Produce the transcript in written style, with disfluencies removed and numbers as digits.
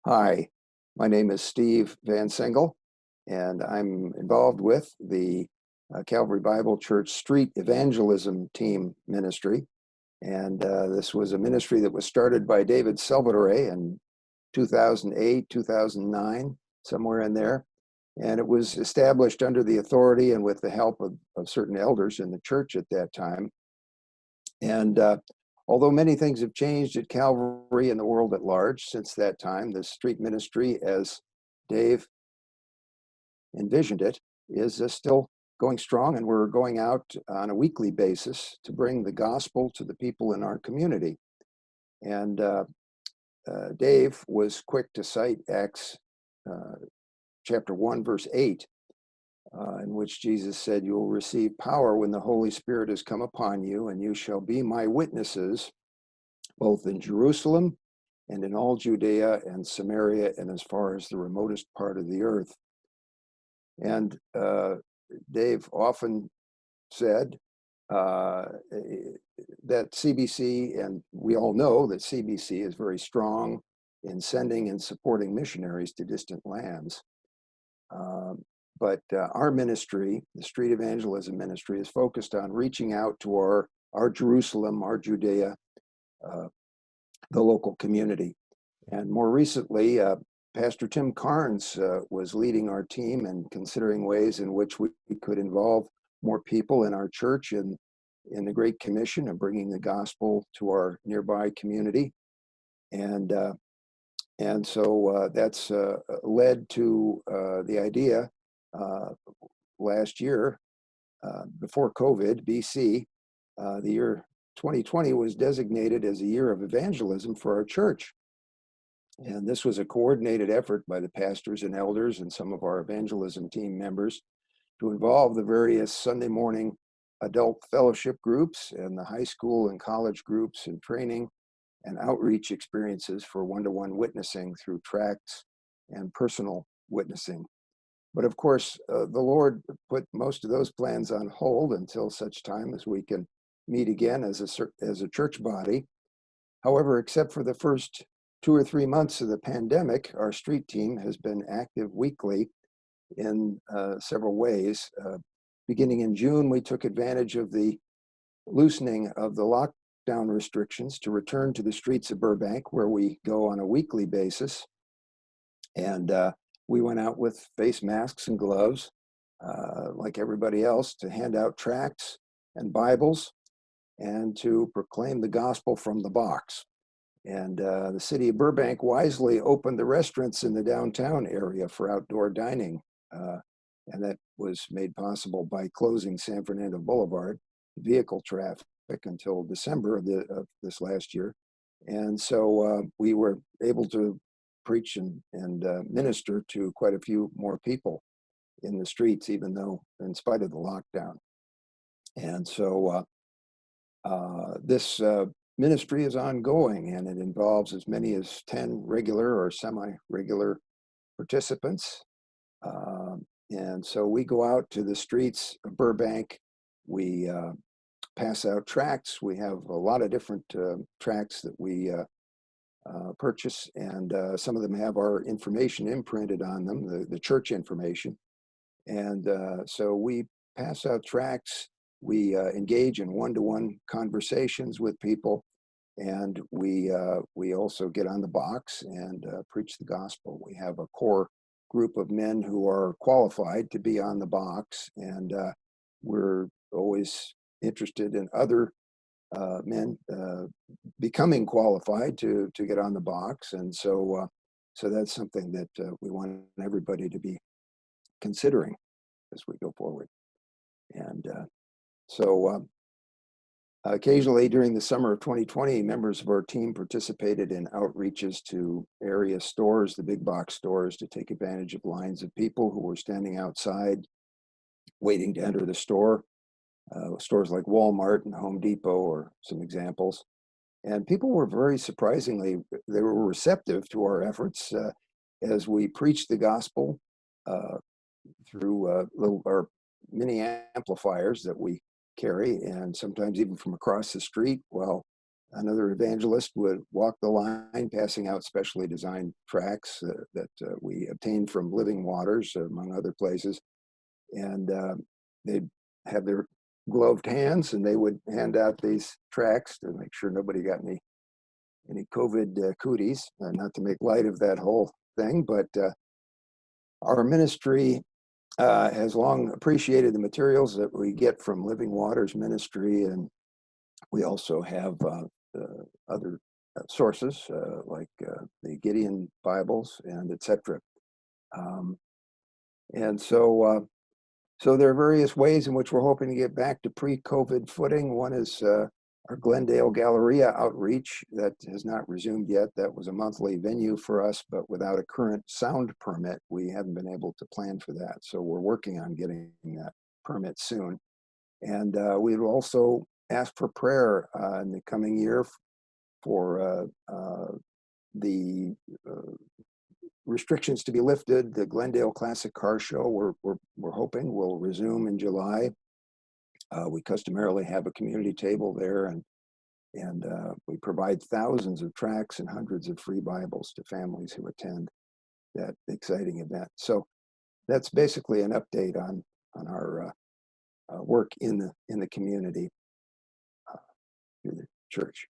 Hi, my name is Steve Van Singel, and I'm involved with the Calvary Bible Church Street Evangelism Team Ministry. And this was a ministry that was started by David Salvatore in 2008, 2009, somewhere in there. And it was established under the authority and with the help of certain elders in the church at that time. And although many things have changed at Calvary and the world at large since that time, the street ministry, as Dave envisioned it, is still going strong, and we're going out on a weekly basis to bring the gospel to the people in our community. And Dave was quick to cite Acts chapter 1, verse 8, in which Jesus said, "You will receive power when the Holy Spirit has come upon you, and you shall be my witnesses both in Jerusalem and in all Judea and Samaria and as far as the remotest part of the earth." And Dave often said that CBC, and we all know that CBC is very strong in sending and supporting missionaries to distant lands. But our ministry, the Street Evangelism Ministry, is focused on reaching out to our Jerusalem, our Judea, the local community. And more recently, Pastor Tim Carnes was leading our team and considering ways in which we could involve more people in our church in the Great Commission of bringing the gospel to our nearby community. And so that's led to the idea last year, before COVID, BC, the year 2020 was designated as a year of evangelism for our church. And this was a coordinated effort by the pastors and elders and some of our evangelism team members to involve the various Sunday morning adult fellowship groups and the high school and college groups in training and outreach experiences for one-to-one witnessing through tracts and personal witnessing. But of course, the Lord put most of those plans on hold until such time as we can meet again as a church body. However, except for the first 2 or 3 months of the pandemic, our street team has been active weekly in several ways. Beginning in June, we took advantage of the loosening of the lockdown restrictions to return to the streets of Burbank, where we go on a weekly basis. And we went out with face masks and gloves, like everybody else, to hand out tracts and Bibles and to proclaim the gospel from the box. And the city of Burbank wisely opened the restaurants in the downtown area for outdoor dining. And that was made possible by closing San Fernando Boulevard vehicle traffic until December of this last year. And so we were able to preach and minister to quite a few more people in the streets, even though in spite of the lockdown. And so this ministry is ongoing, and it involves as many as 10 regular or semi-regular participants. And so we go out to the streets of Burbank. We pass out tracts. We have a lot of different tracts that we purchase, and some of them have our information imprinted on them, the church information. And so we pass out tracts. We engage in one-to-one conversations with people, and we also get on the box and preach the gospel. We have a core group of men who are qualified to be on the box, and we're always interested in other men becoming qualified to get on the box. And so that's something that we want everybody to be considering as we go forward. And so occasionally during the summer of 2020, members of our team participated in outreaches to area stores, the big box stores, to take advantage of lines of people who were standing outside waiting to enter the store. Stores like Walmart and Home Depot are some examples. And people were very surprisingly, they were receptive to our efforts as we preached the gospel through our mini amplifiers that we carry, and sometimes even from across the street, while another evangelist would walk the line, passing out specially designed tracts that we obtained from Living Waters, among other places. And they'd have their gloved hands, and they would hand out these tracts to make sure nobody got any COVID cooties. Not to make light of that whole thing, but our ministry has long appreciated the materials that we get from Living Waters Ministry, and we also have other sources like the Gideon Bibles and etc. Um, and so there are various ways in which we're hoping to get back to pre-COVID footing. One is our Glendale Galleria outreach that has not resumed yet. That was a monthly venue for us, but without a current sound permit, we haven't been able to plan for that. So we're working on getting that permit soon. And we would also ask for prayer in the coming year for the restrictions to be lifted. The Glendale Classic Car Show, we're hoping, will resume in July. We customarily have a community table there, and we provide thousands of tracts and hundreds of free Bibles to families who attend that exciting event. So that's basically an update on our work in the community through the church.